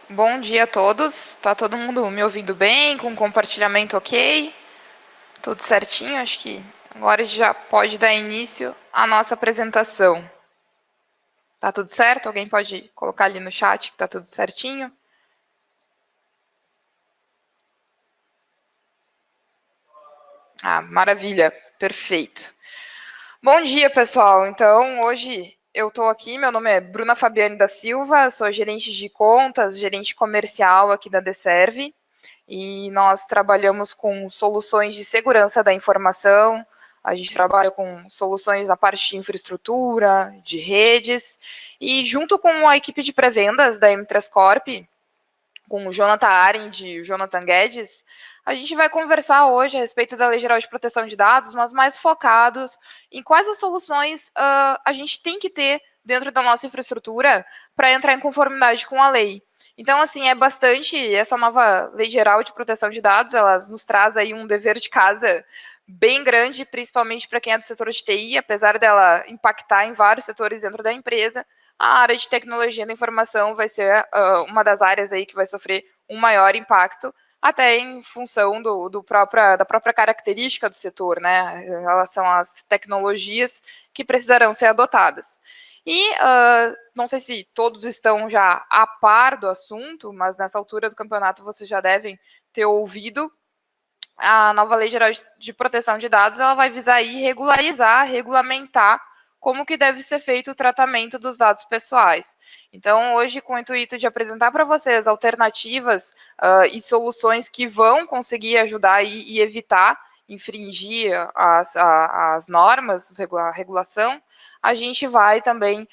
Bom dia a todos. Tá todo mundo me ouvindo bem? Com compartilhamento ok? Tudo certinho? Acho que agora a gente já pode dar início à nossa apresentação. Tá tudo certo? Alguém pode colocar ali no chat que tá tudo certinho? Ah, maravilha. Perfeito. Bom dia, pessoal. Então, hoje eu estou aqui, meu nome é Bruna Fabiane da Silva, sou gerente de contas, gerente comercial aqui da Deserve. E nós trabalhamos com soluções de segurança da informação, a gente trabalha com soluções na parte de infraestrutura, de redes, e junto com a equipe de pré-vendas da M3 Corp, com o Jonathan Arendt e o Jonathan Guedes, a gente vai conversar hoje a respeito da Lei Geral de Proteção de Dados, mas mais focados em quais as soluções a gente tem que ter dentro da nossa infraestrutura para entrar em conformidade com a lei. Então, assim, é bastante, essa nova Lei Geral de Proteção de Dados, ela nos traz aí um dever de casa bem grande, principalmente para quem é do setor de TI, apesar dela impactar em vários setores dentro da empresa, a área de tecnologia da informação vai ser uma das áreas aí que vai sofrer um maior impacto, até em função da própria característica do setor, né, em relação às tecnologias que precisarão ser adotadas. E não sei se todos estão já a par do assunto, mas nessa altura do campeonato vocês já devem ter ouvido. A nova Lei Geral de Proteção de Dados, ela vai visar aí regularizar, regulamentar como que deve ser feito o tratamento dos dados pessoais. Então, hoje, com o intuito de apresentar para vocês alternativas e soluções que vão conseguir ajudar e evitar infringir as normas, a regulação, a gente vai também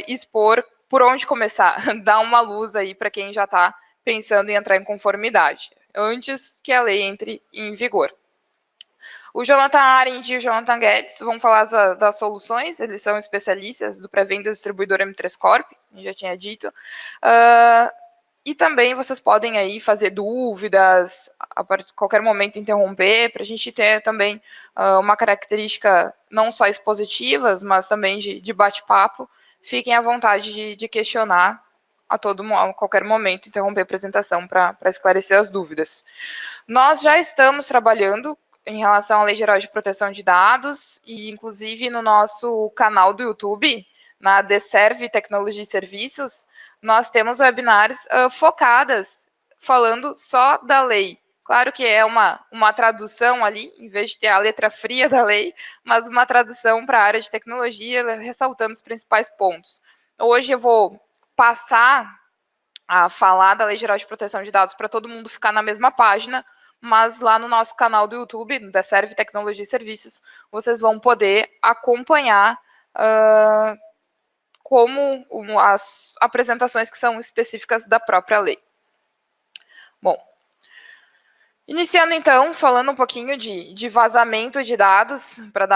expor por onde começar, dar uma luz aí para quem já está pensando em entrar em conformidade antes que a lei entre em vigor. O Jonathan Arendt e o Jonathan Guedes vão falar das soluções, eles são especialistas do pré-venda do distribuidor M3 Corp, já tinha dito. E também vocês podem aí fazer dúvidas, a qualquer momento interromper, para a gente ter também uma característica não só expositivas, mas também de bate-papo. Fiquem à vontade de questionar a qualquer momento, interromper a apresentação para esclarecer as dúvidas. Nós já estamos trabalhando em relação à Lei Geral de Proteção de Dados e, inclusive, no nosso canal do YouTube, na Deserve Tecnologia e Serviços, nós temos webinars focadas falando só da lei. Claro que é uma tradução ali, em vez de ter a letra fria da lei, mas uma tradução para a área de tecnologia, ressaltando os principais pontos. Hoje eu vou passar a falar da Lei Geral de Proteção de Dados para todo mundo ficar na mesma página, mas lá no nosso canal do YouTube, da Serve Tecnologia e Serviços, vocês vão poder acompanhar como as apresentações que são específicas da própria lei. Bom, iniciando então, falando um pouquinho de vazamento de dados, para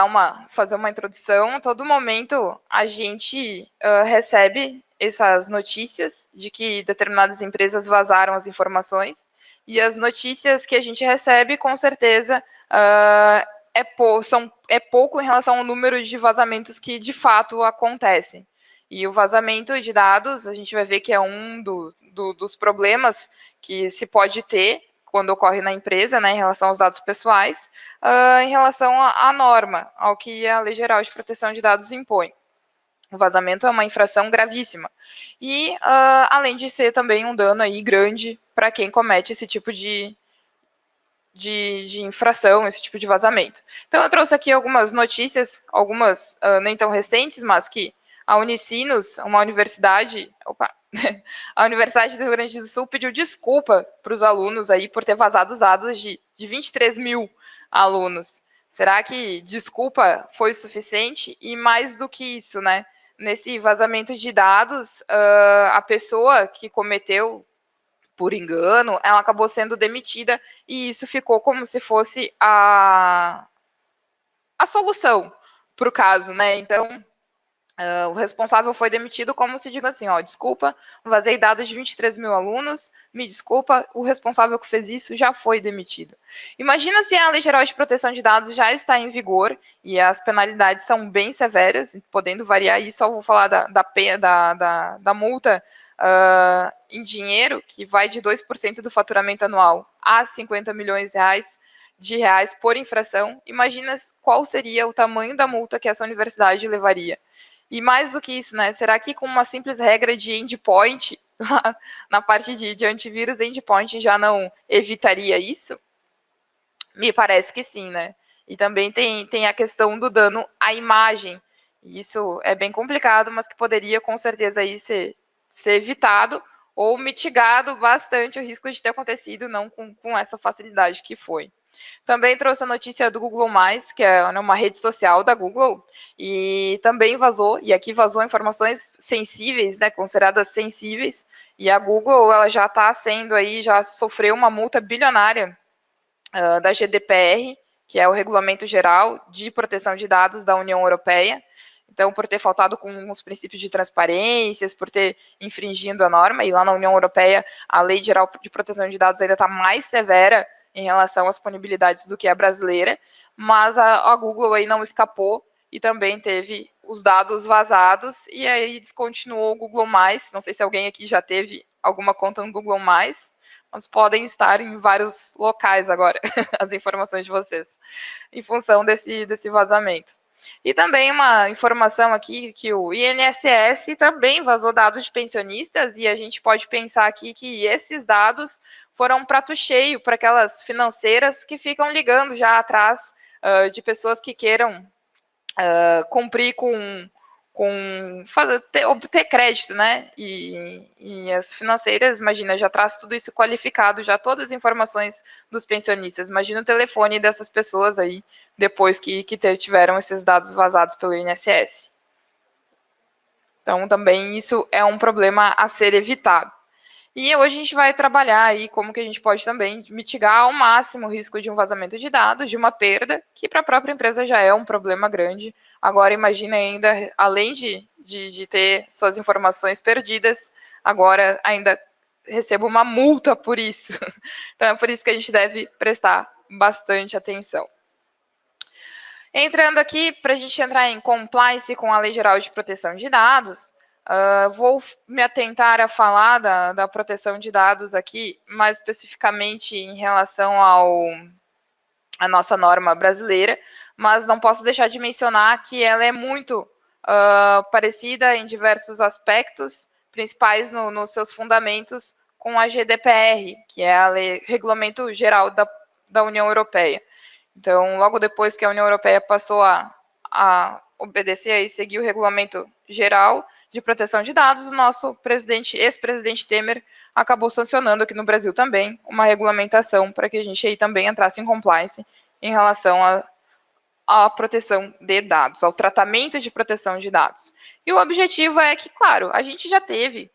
fazer uma introdução, a todo momento a gente recebe essas notícias de que determinadas empresas vazaram as informações, e as notícias que a gente recebe, com certeza, é pouco em relação ao número de vazamentos que de fato acontecem. E o vazamento de dados, a gente vai ver que é um dos problemas que se pode ter quando ocorre na empresa, né, em relação aos dados pessoais, em relação à norma, ao que a Lei Geral de Proteção de Dados impõe. O vazamento é uma infração gravíssima. E, além de ser também um dano aí grande para quem comete esse tipo de infração, esse tipo de vazamento. Então, eu trouxe aqui algumas notícias, algumas nem tão recentes, mas que a Unicinos, uma universidade, a Universidade do Rio Grande do Sul pediu desculpa para os alunos aí por ter vazado os dados de 23 mil alunos. Será que desculpa foi suficiente? E mais do que isso, né? Nesse vazamento de dados, a pessoa que cometeu por engano, ela acabou sendo demitida e isso ficou como se fosse a solução para o caso, né? Então, O responsável foi demitido como se diga assim, ó, desculpa, vazei dados de 23 mil alunos, me desculpa, o responsável que fez isso já foi demitido. Imagina se a Lei Geral de Proteção de Dados já está em vigor e as penalidades são bem severas, podendo variar, e só vou falar da multa em dinheiro, que vai de 2% do faturamento anual a 50 milhões de reais por infração. Imagina qual seria o tamanho da multa que essa universidade levaria. E mais do que isso, né? Será que com uma simples regra de endpoint, na parte de antivírus, endpoint já não evitaria isso? Me parece que sim, né? E também tem a questão do dano à imagem. Isso é bem complicado, mas que poderia com certeza aí ser evitado ou mitigado bastante o risco de ter acontecido, não com essa facilidade que foi. Também trouxe a notícia do Google+, que é uma rede social da Google, e também vazou, e aqui vazou informações sensíveis, né, consideradas sensíveis, e a Google ela já está sendo aí, já sofreu uma multa bilionária da GDPR, que é o Regulamento Geral de Proteção de Dados da União Europeia. Então, por ter faltado com os princípios de transparência, por ter infringindo a norma, e lá na União Europeia a Lei Geral de Proteção de Dados ainda está mais severa em relação às punibilidades do que a brasileira, mas a Google aí não escapou e também teve os dados vazados e aí descontinuou o Google+. Não sei se alguém aqui já teve alguma conta no Google+, mas podem estar em vários locais agora, as informações de vocês, em função desse vazamento. E também uma informação aqui que o INSS também vazou dados de pensionistas e a gente pode pensar aqui que esses dados foram um prato cheio para aquelas financeiras que ficam ligando já atrás de pessoas que queiram cumprir obter crédito, né? E as financeiras, imagina, já traz tudo isso qualificado, já todas as informações dos pensionistas. Imagina o telefone dessas pessoas aí, depois que tiveram esses dados vazados pelo INSS. Então, também isso é um problema a ser evitado. E hoje a gente vai trabalhar aí como que a gente pode também mitigar ao máximo o risco de um vazamento de dados, de uma perda, que para a própria empresa já é um problema grande. Agora imagine ainda, além de ter suas informações perdidas, agora ainda receba uma multa por isso. Então é por isso que a gente deve prestar bastante atenção. Entrando aqui, para a gente entrar em compliance com a Lei Geral de Proteção de Dados, vou me atentar a falar da proteção de dados aqui, mais especificamente em relação à nossa norma brasileira, mas não posso deixar de mencionar que ela é muito parecida em diversos aspectos, principais nos seus fundamentos, com a GDPR, que é a Lei, Regulamento Geral da União Europeia. Então, logo depois que a União Europeia passou a obedecer e seguir o Regulamento Geral de Proteção de Dados, o nosso ex-presidente Temer acabou sancionando aqui no Brasil também uma regulamentação para que a gente aí também entrasse em compliance em relação à proteção de dados, ao tratamento de proteção de dados. E o objetivo é que, claro, a gente já teve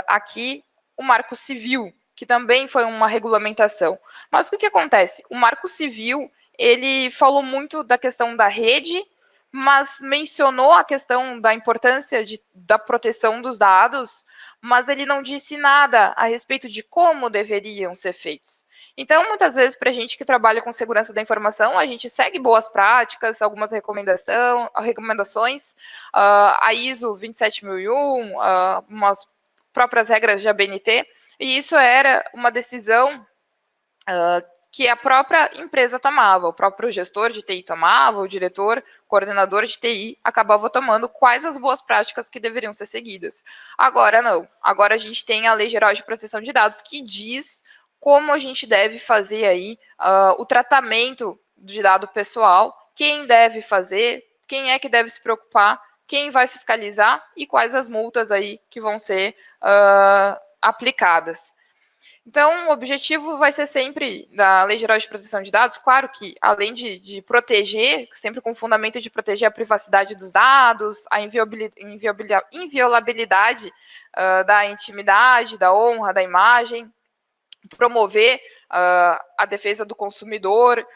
aqui o Marco Civil, que também foi uma regulamentação. Mas o que acontece? O Marco Civil, ele falou muito da questão da rede, mas mencionou a questão da importância da proteção dos dados, mas ele não disse nada a respeito de como deveriam ser feitos. Então, muitas vezes, para a gente que trabalha com segurança da informação, a gente segue boas práticas, algumas recomendações, a ISO 27001, umas próprias regras de ABNT, e isso era uma decisão que a própria empresa tomava, o próprio gestor de TI tomava, o diretor, coordenador de TI acabava tomando quais as boas práticas que deveriam ser seguidas. Agora não, agora a gente tem a Lei Geral de Proteção de Dados que diz como a gente deve fazer aí o tratamento de dado pessoal, quem deve fazer, quem é que deve se preocupar, quem vai fiscalizar e quais as multas aí que vão ser aplicadas. Então, o objetivo vai ser sempre, da Lei Geral de Proteção de Dados, claro que, além de proteger, sempre com o fundamento de proteger a privacidade dos dados, a inviolabilidade da intimidade, da honra, da imagem, promover a defesa do consumidor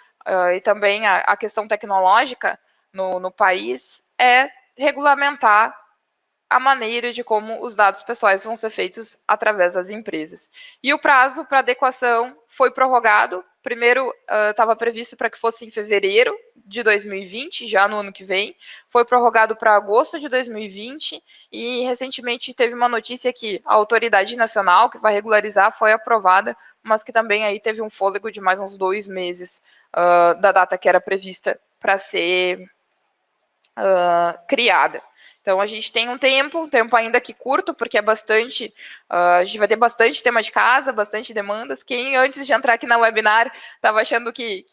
e também a questão tecnológica no país, é regulamentar a maneira de como os dados pessoais vão ser feitos através das empresas. E o prazo para adequação foi prorrogado. Primeiro, estava previsto para que fosse em fevereiro de 2020, já no ano que vem. Foi prorrogado para agosto de 2020 e, recentemente, teve uma notícia que a autoridade nacional, que vai regularizar, foi aprovada, mas que também aí teve um fôlego de mais uns 2 meses da data que era prevista para ser criada. Então, a gente tem um tempo ainda que curto, porque é bastante, a gente vai ter bastante tema de casa, bastante demandas. Quem, antes de entrar aqui na webinar, estava achando que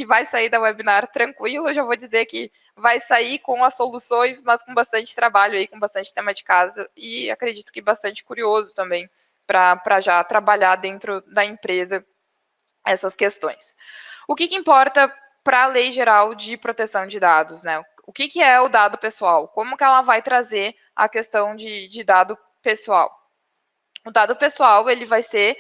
vai sair da webinar tranquilo, eu já vou dizer que vai sair com as soluções, mas com bastante trabalho aí, com bastante tema de casa, e acredito que bastante curioso também, para já trabalhar dentro da empresa essas questões. O que importa para a Lei Geral de Proteção de Dados, né? O que é o dado pessoal? Como que ela vai trazer a questão de dado pessoal? O dado pessoal, ele vai ser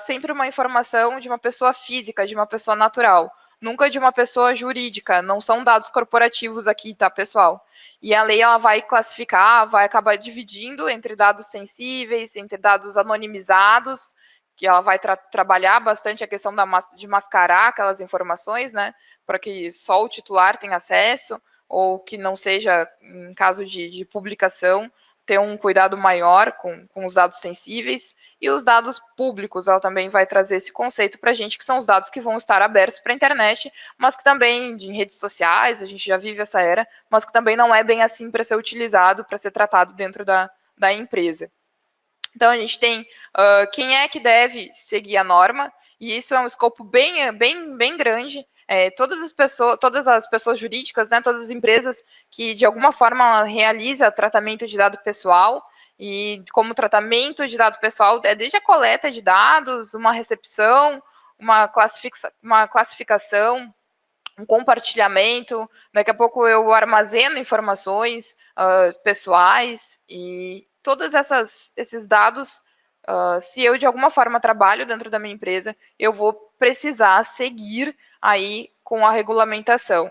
sempre uma informação de uma pessoa física, de uma pessoa natural, nunca de uma pessoa jurídica, não são dados corporativos aqui, tá, pessoal? E a lei, ela vai classificar, vai acabar dividindo entre dados sensíveis, entre dados anonimizados, que ela vai trabalhar bastante a questão de mascarar aquelas informações, né, para que só o titular tenha acesso, ou que não seja, em caso de publicação, ter um cuidado maior com os dados sensíveis. E os dados públicos, ela também vai trazer esse conceito para a gente, que são os dados que vão estar abertos para a internet, mas que também, em redes sociais, a gente já vive essa era, mas que também não é bem assim para ser utilizado, para ser tratado dentro da empresa. Então, a gente tem quem é que deve seguir a norma, e isso é um escopo bem grande. Todas as pessoas jurídicas, né, todas as empresas que, de alguma forma, realizam tratamento de dado pessoal, e como tratamento de dado pessoal é desde a coleta de dados, uma recepção, uma classificação, um compartilhamento, daqui a pouco eu armazeno informações pessoais e todos esses dados, se eu de alguma forma trabalho dentro da minha empresa, eu vou precisar seguir aí com a regulamentação.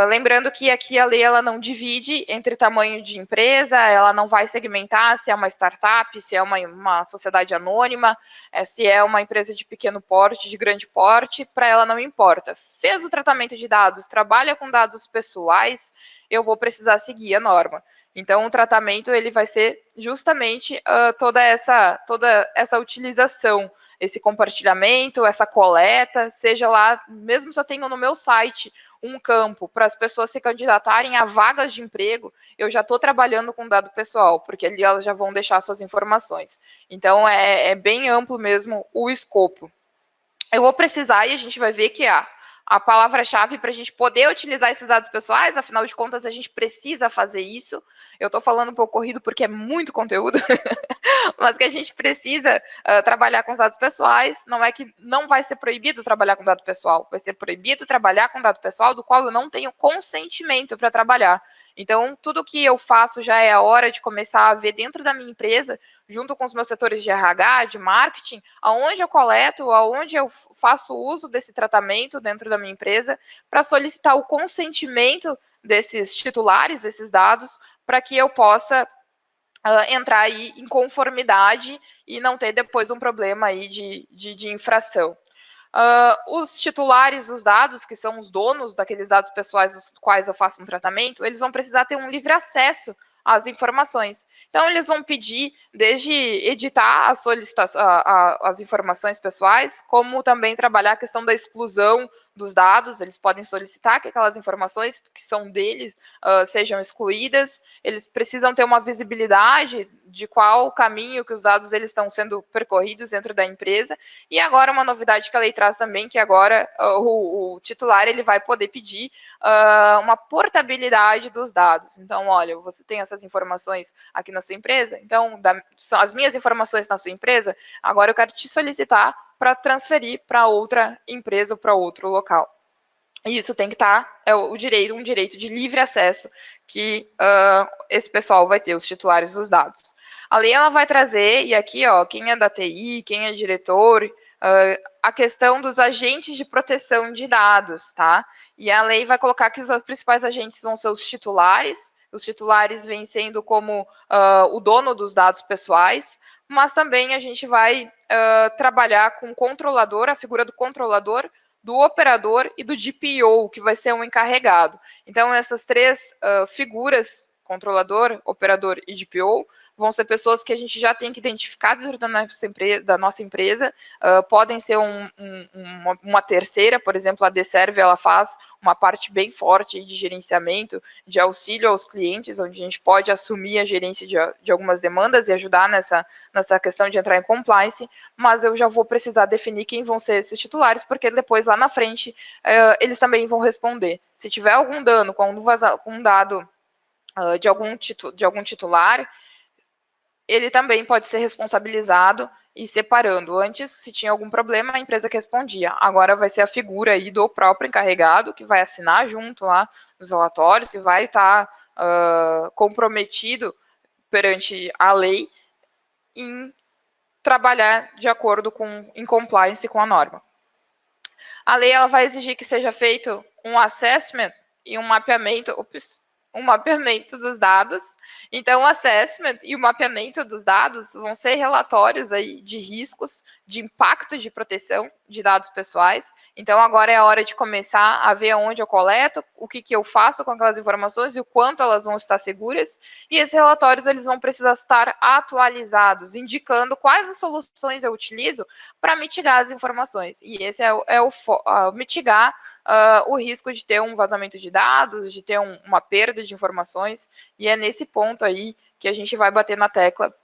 Lembrando que aqui a lei ela não divide entre tamanho de empresa, ela não vai segmentar se é uma startup, se é uma sociedade anônima, se é uma empresa de pequeno porte, de grande porte, para ela não importa. Fez o tratamento de dados, trabalha com dados pessoais, eu vou precisar seguir a norma. Então, o tratamento ele vai ser justamente toda essa utilização, esse compartilhamento, essa coleta, seja lá, mesmo se eu tenho no meu site um campo para as pessoas se candidatarem a vagas de emprego, eu já estou trabalhando com dado pessoal, porque ali elas já vão deixar suas informações. Então, é bem amplo mesmo o escopo. Eu vou precisar, e a gente vai ver que a palavra-chave para a gente poder utilizar esses dados pessoais, afinal de contas, a gente precisa fazer isso. Eu estou falando um pouco corrido porque é muito conteúdo, mas que a gente precisa trabalhar com os dados pessoais. Não é que não vai ser proibido trabalhar com dado pessoal, vai ser proibido trabalhar com dado pessoal do qual eu não tenho consentimento para trabalhar. Então, tudo que eu faço já é a hora de começar a ver dentro da minha empresa, junto com os meus setores de RH, de marketing, aonde eu coleto, aonde eu faço uso desse tratamento dentro da minha empresa, para solicitar o consentimento desses titulares, desses dados, para que eu possa entrar aí em conformidade e não ter depois um problema aí de infração. Os titulares dos dados, que são os donos daqueles dados pessoais dos quais eu faço um tratamento, eles vão precisar ter um livre acesso às informações. Então, eles vão pedir desde editar as informações pessoais, como também trabalhar a questão da exclusão dos dados. Eles podem solicitar que aquelas informações que são deles sejam excluídas. Eles precisam ter uma visibilidade de qual o caminho que os dados eles estão sendo percorridos dentro da empresa. E agora uma novidade que a lei traz também, que agora o titular ele vai poder pedir uma portabilidade dos dados. Então, olha, você tem essas informações aqui na sua empresa, então são as minhas informações na sua empresa, agora eu quero te solicitar para transferir para outra empresa, para outro local. E isso tem que estar, um direito de livre acesso que esse pessoal vai ter, os titulares dos dados. A lei ela vai trazer, e aqui, ó, quem é da TI, quem é diretor, a questão dos agentes de proteção de dados, tá? E a lei vai colocar que os principais agentes vão ser os titulares, Os titulares vêm sendo como o dono dos dados pessoais, mas também a gente vai trabalhar com o controlador, a figura do controlador, do operador e do DPO, que vai ser um encarregado. Então, essas três figuras, controlador, operador e DPO, vão ser pessoas que a gente já tem que identificar dentro da nossa empresa, podem ser uma terceira, por exemplo, a Deserve, ela faz uma parte bem forte de gerenciamento, de auxílio aos clientes, onde a gente pode assumir a gerência de algumas demandas e ajudar nessa questão de entrar em compliance, mas eu já vou precisar definir quem vão ser esses titulares, porque depois, lá na frente, eles também vão responder. Se tiver algum dano com um dado de algum titular, ele também pode ser responsabilizado e separando. Antes, se tinha algum problema, a empresa que respondia. Agora vai ser a figura aí do próprio encarregado, que vai assinar junto lá nos relatórios, que vai estar comprometido perante a lei em trabalhar de acordo em compliance com a norma. A lei ela vai exigir que seja feito um assessment e um mapeamento dos dados. Então, o assessment e o mapeamento dos dados vão ser relatórios aí de riscos, de impacto de proteção de dados pessoais. Então, agora é a hora de começar a ver onde eu coleto, o que eu faço com aquelas informações e o quanto elas vão estar seguras. E esses relatórios eles vão precisar estar atualizados, indicando quais as soluções eu utilizo para mitigar as informações. E esse é mitigar o risco de ter um vazamento de dados, de ter uma perda de informações, e é nesse ponto aí que a gente vai bater na tecla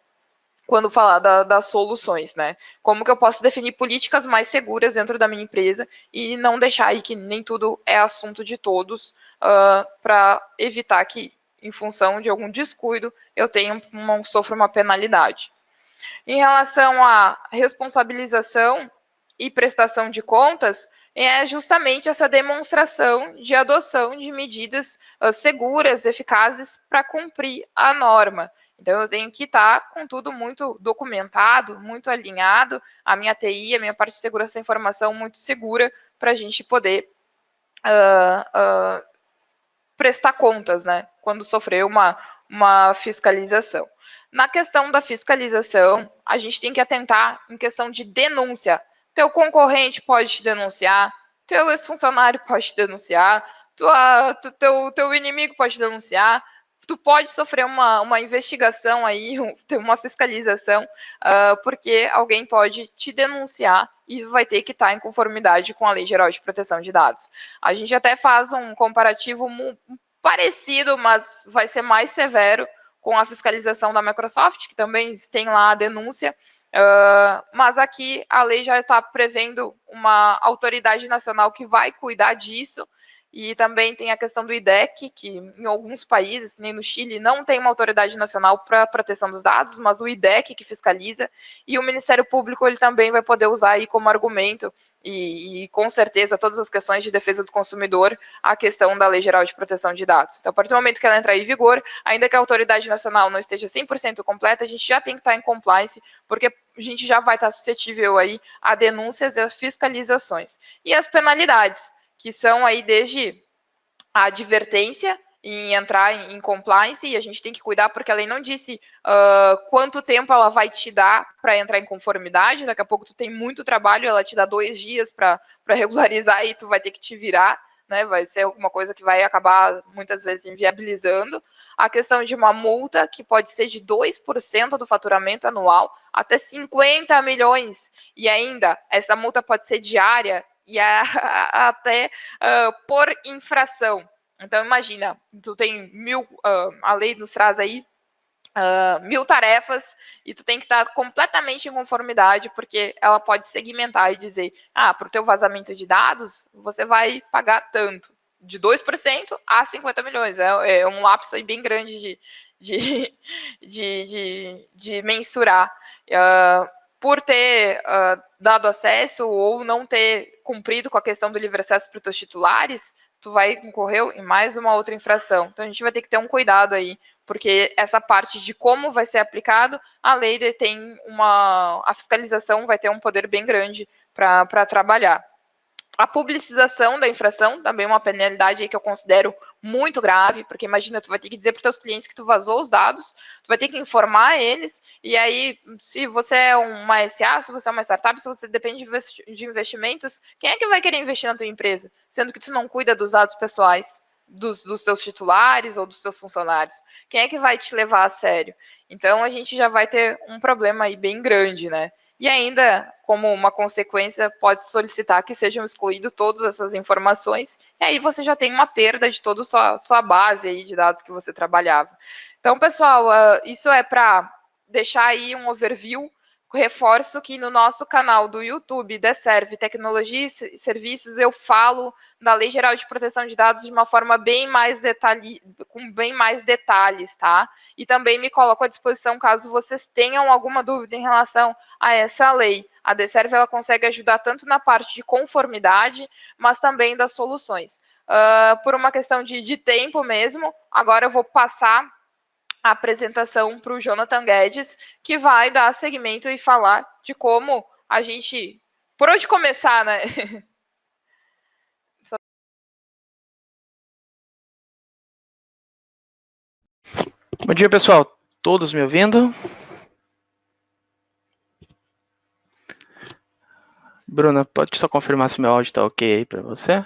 quando falar das soluções, né? Como que eu posso definir políticas mais seguras dentro da minha empresa e não deixar aí que nem tudo é assunto de todos, para evitar que, em função de algum descuido, eu sofra uma penalidade. Em relação à responsabilização e prestação de contas, é justamente essa demonstração de adoção de medidas seguras, eficazes para cumprir a norma. Então, eu tenho que estar com tudo muito documentado, muito alinhado, a minha TI, a minha parte de segurança da informação muito segura para a gente poder prestar contas, né, quando sofrer uma fiscalização. Na questão da fiscalização, a gente tem que atentar em questão de denúncia. Teu concorrente pode te denunciar, teu ex-funcionário pode te denunciar, teu inimigo pode te denunciar, tu pode sofrer uma investigação aí, uma fiscalização, porque alguém pode te denunciar e vai ter que estar em conformidade com a Lei Geral de Proteção de Dados. A gente até faz um comparativo parecido, mas vai ser mais severo com a fiscalização da Microsoft, que também tem lá a denúncia, mas aqui a lei já está prevendo uma autoridade nacional que vai cuidar disso, e também tem a questão do IDEC, que em alguns países, nem no Chile, não tem uma autoridade nacional para proteção dos dados, mas o IDEC que fiscaliza, e o Ministério Público ele também vai poder usar aí como argumento, e com certeza todas as questões de defesa do consumidor, a questão da Lei Geral de Proteção de Dados. Então, a partir do momento que ela entrar em vigor, ainda que a autoridade nacional não esteja 100% completa, a gente já tem que estar em compliance, porque a gente já vai estar suscetível aí a denúncias e as fiscalizações. E as penalidades, que são aí desde a advertência em entrar em compliance, e a gente tem que cuidar porque a lei não disse quanto tempo ela vai te dar para entrar em conformidade. Daqui a pouco tu tem muito trabalho, ela te dá 2 dias para regularizar e tu vai ter que te virar, né? Vai ser alguma coisa que vai acabar muitas vezes inviabilizando. A questão de uma multa que pode ser de 2% do faturamento anual até 50 milhões, e ainda essa multa pode ser diária e até por infração. Então, imagina, tu tem 1000, a lei nos traz aí 1000 tarefas e tu tem que estar completamente em conformidade, porque ela pode segmentar e dizer, para o teu vazamento de dados, você vai pagar tanto, de 2% a 50 milhões. É um lapso aí bem grande de mensurar. Por ter dado acesso ou não ter cumprido com a questão do livre acesso para os teus titulares, tu vai incorrer em mais uma outra infração. Então, a gente vai ter que ter um cuidado aí, porque essa parte de como vai ser aplicado, a lei tem a fiscalização vai ter um poder bem grande para trabalhar. A publicização da infração, também uma penalidade aí que eu considero muito grave, porque imagina, tu vai ter que dizer para os teus clientes que tu vazou os dados, tu vai ter que informar eles, e aí, se você é uma SA, se você é uma startup, se você depende de investimentos, quem é que vai querer investir na tua empresa? Sendo que tu não cuida dos dados pessoais dos teus titulares ou dos teus funcionários. Quem é que vai te levar a sério? Então, a gente já vai ter um problema aí bem grande, né? E ainda, como uma consequência, pode solicitar que sejam excluídas todas essas informações, e aí você já tem uma perda de toda a sua base aí de dados que você trabalhava. Então, pessoal, isso é para deixar aí um overview. Reforço que no nosso canal do YouTube, Deserve Tecnologia e Serviços, eu falo da Lei Geral de Proteção de Dados de uma forma bem mais com bem mais detalhes, tá? E também me coloco à disposição caso vocês tenham alguma dúvida em relação a essa lei. A Deserve ela consegue ajudar tanto na parte de conformidade, mas também das soluções. Por uma questão de tempo mesmo, agora eu vou passar a apresentação para o Jonathan Guedes, que vai dar segmento e falar de como a gente. Por onde começar, né? Bom dia, pessoal. Todos me ouvindo? Bruna, pode só confirmar se meu áudio está ok aí para você?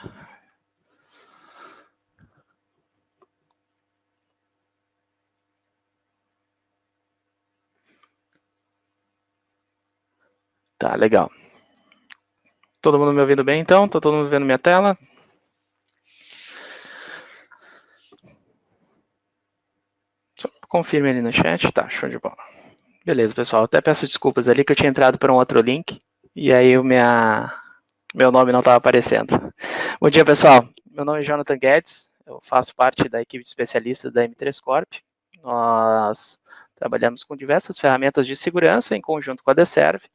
Tá, legal. Todo mundo me ouvindo bem, então? Tá todo mundo vendo minha tela? Só confirme ali no chat. Tá, show de bola. Beleza, pessoal. Até peço desculpas ali que eu tinha entrado para um outro link e aí meu nome não estava aparecendo. Bom dia, pessoal. Meu nome é Jonathan Guedes. Eu faço parte da equipe de especialistas da M3 Corp. Nós trabalhamos com diversas ferramentas de segurança em conjunto com a Deserve.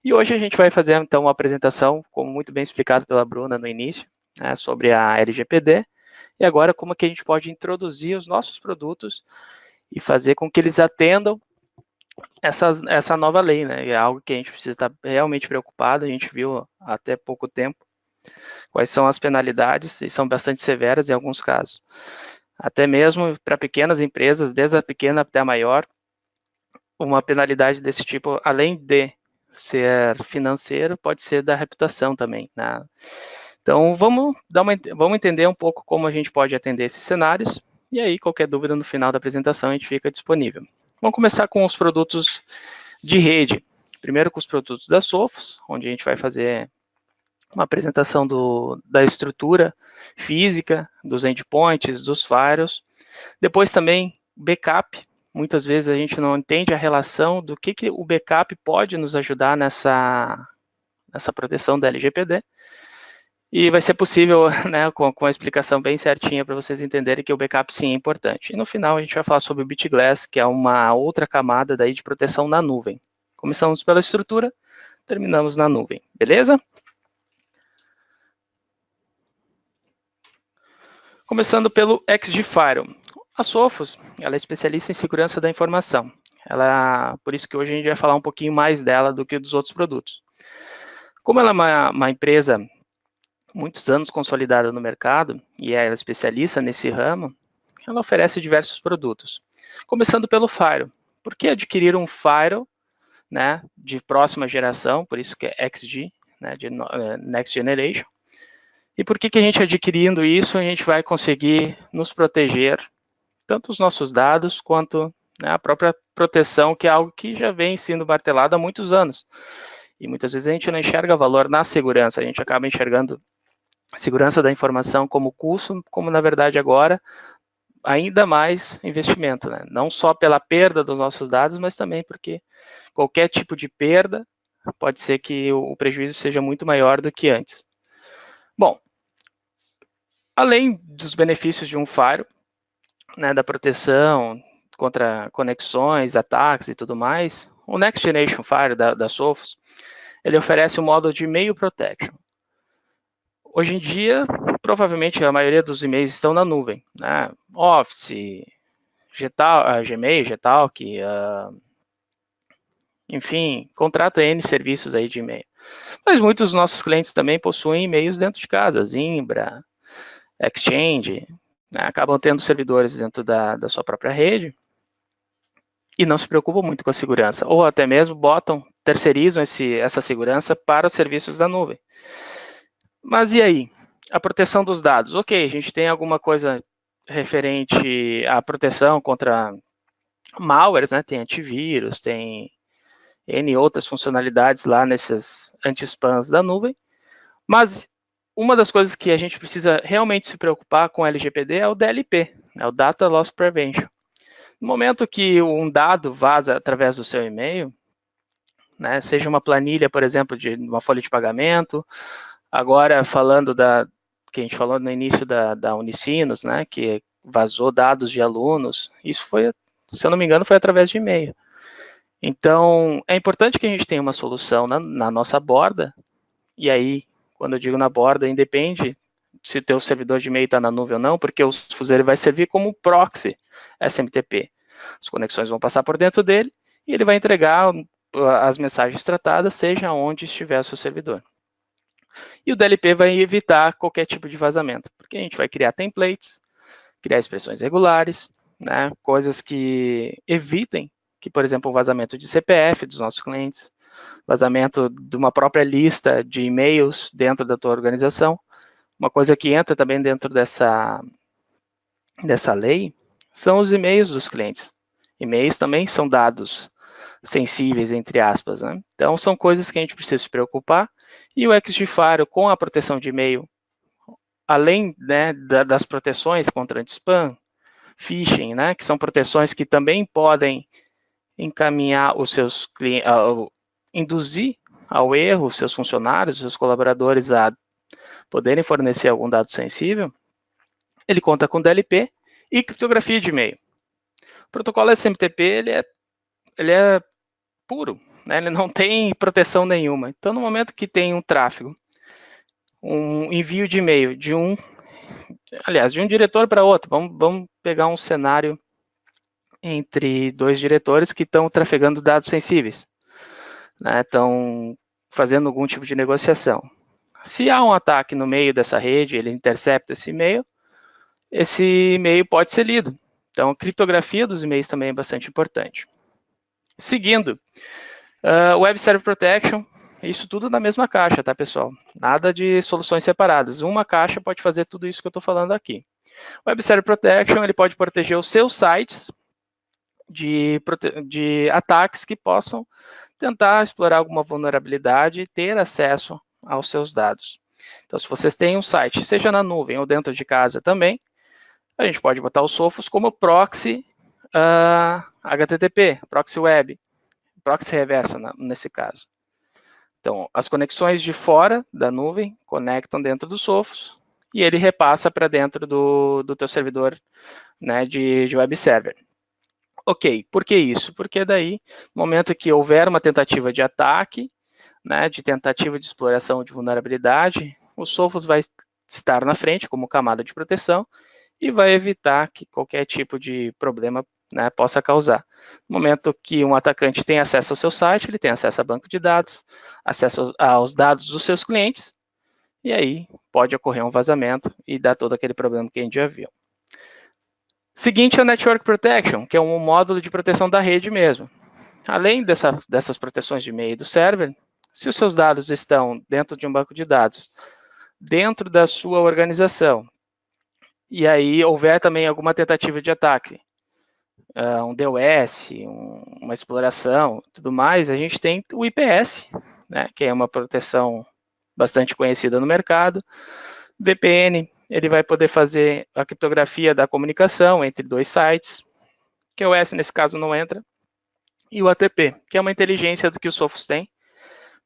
E hoje a gente vai fazer, então, uma apresentação, como muito bem explicado pela Bruna no início, né, sobre a LGPD, e agora como que a gente pode introduzir os nossos produtos e fazer com que eles atendam essa nova lei, né? É algo que a gente precisa estar realmente preocupado, a gente viu até pouco tempo quais são as penalidades, e são bastante severas em alguns casos. Até mesmo para pequenas empresas, desde a pequena até a maior, uma penalidade desse tipo, além de ser financeiro, pode ser da reputação também, né? Então, vamos entender um pouco como a gente pode atender esses cenários, e aí, qualquer dúvida no final da apresentação, a gente fica disponível. Vamos começar com os produtos de rede. Primeiro com os produtos da Sophos, onde a gente vai fazer uma apresentação da estrutura física, dos endpoints, dos firewalls. Depois também backup. Muitas vezes a gente não entende a relação do que o backup pode nos ajudar nessa proteção da LGPD. E vai ser possível, né, com a explicação bem certinha para vocês entenderem que o backup sim é importante. E no final a gente vai falar sobre o BitGlass, que é uma outra camada daí de proteção na nuvem. Começamos pela estrutura, terminamos na nuvem, beleza? Começando pelo XG Firewall. A Sophos, ela é especialista em segurança da informação. Por isso que hoje a gente vai falar um pouquinho mais dela do que dos outros produtos. Como ela é uma empresa muitos anos consolidada no mercado e ela é especialista nesse ramo, ela oferece diversos produtos. Começando pelo Firewall. Por que adquirir um Firewall, né, de próxima geração, por isso que é XG, né, de Next Generation? E por que a gente adquirindo isso, a gente vai conseguir nos proteger, tanto os nossos dados, quanto, né, a própria proteção, que é algo que já vem sendo martelado há muitos anos. E muitas vezes a gente não enxerga valor na segurança, a gente acaba enxergando a segurança da informação como custo, como na verdade agora, ainda mais investimento, né? Não só pela perda dos nossos dados, mas também porque qualquer tipo de perda pode ser que o prejuízo seja muito maior do que antes. Bom, além dos benefícios de um firewall, né, da proteção contra conexões, ataques e tudo mais, o Next Generation Firewall da Sophos, ele oferece o modo de Email Protection. Hoje em dia, provavelmente a maioria dos e-mails estão na nuvem, né? Office, Gmail, Gtalk, enfim, contrata N serviços aí de e-mail. Mas muitos dos nossos clientes também possuem e-mails dentro de casa, Zimbra, Exchange, né? Acabam tendo servidores dentro da sua própria rede e não se preocupam muito com a segurança, ou até mesmo terceirizam essa segurança para os serviços da nuvem. Mas e aí? A proteção dos dados. Ok, a gente tem alguma coisa referente à proteção contra malwares, né? Tem antivírus, tem N outras funcionalidades lá nesses anti-spams da nuvem, mas uma das coisas que a gente precisa realmente se preocupar com o LGPD é o DLP, né? O Data Loss Prevention. No momento que um dado vaza através do seu e-mail, né, seja uma planilha, por exemplo, de uma folha de pagamento, agora falando que a gente falou no início da Unicinos, né, que vazou dados de alunos, isso foi, se eu não me engano, foi através de e-mail. Então, é importante que a gente tenha uma solução na nossa borda, e aí, quando eu digo na borda, independe se o teu servidor de e-mail está na nuvem ou não, porque o Sophos vai servir como proxy SMTP. As conexões vão passar por dentro dele e ele vai entregar as mensagens tratadas, seja onde estiver o seu servidor. E o DLP vai evitar qualquer tipo de vazamento, porque a gente vai criar templates, criar expressões regulares, né, coisas que evitem que, por exemplo, o vazamento de CPF dos nossos clientes, vazamento de uma própria lista de e-mails dentro da tua organização. Uma coisa que entra também dentro dessa lei são os e-mails dos clientes. E-mails também são dados sensíveis, entre aspas, né? Então, são coisas que a gente precisa se preocupar. E o XGFaro, com a proteção de e-mail, além, né, das proteções contra anti-spam, phishing, né, que são proteções que também podem encaminhar os seus clientes, induzir ao erro os seus funcionários, os seus colaboradores a poderem fornecer algum dado sensível, ele conta com DLP e criptografia de e-mail. O protocolo SMTP ele é puro, né? Ele não tem proteção nenhuma. Então, no momento que tem um tráfego, um envio de e-mail de um diretor para outro, vamos pegar um cenário entre dois diretores que estão trafegando dados sensíveis, né? Estão fazendo algum tipo de negociação. Se há um ataque no meio dessa rede, ele intercepta esse e-mail pode ser lido. Então, a criptografia dos e-mails também é bastante importante. Seguindo, Web Server Protection, isso tudo na mesma caixa, tá, pessoal? Nada de soluções separadas. Uma caixa pode fazer tudo isso que eu estou falando aqui. Web Server Protection, ele pode proteger os seus sites de ataques que possam tentar explorar alguma vulnerabilidade e ter acesso aos seus dados. Então, se vocês têm um site, seja na nuvem ou dentro de casa também, a gente pode botar o Sophos como proxy HTTP, proxy web, proxy reversa nesse caso. Então, as conexões de fora da nuvem conectam dentro do Sophos e ele repassa para dentro do teu servidor, né, de web server. Ok, por que isso? Porque daí, no momento que houver uma tentativa de ataque, né, de tentativa de exploração de vulnerabilidade, o Sophos vai estar na frente como camada de proteção e vai evitar que qualquer tipo de problema, né, possa causar. No momento que um atacante tem acesso ao seu site, ele tem acesso a banco de dados, acesso aos dados dos seus clientes, e aí pode ocorrer um vazamento e dar todo aquele problema que a gente já viu. Seguinte é o Network Protection, que é um módulo de proteção da rede mesmo. Além dessas proteções de e-mail do server, se os seus dados estão dentro de um banco de dados, dentro da sua organização, e aí houver também alguma tentativa de ataque, um DOS, uma exploração, tudo mais, a gente tem o IPS, né, que é uma proteção bastante conhecida no mercado. VPN, ele vai poder fazer a criptografia da comunicação entre dois sites, QoS nesse caso não entra, e o ATP, que é uma inteligência do que o Sophos tem,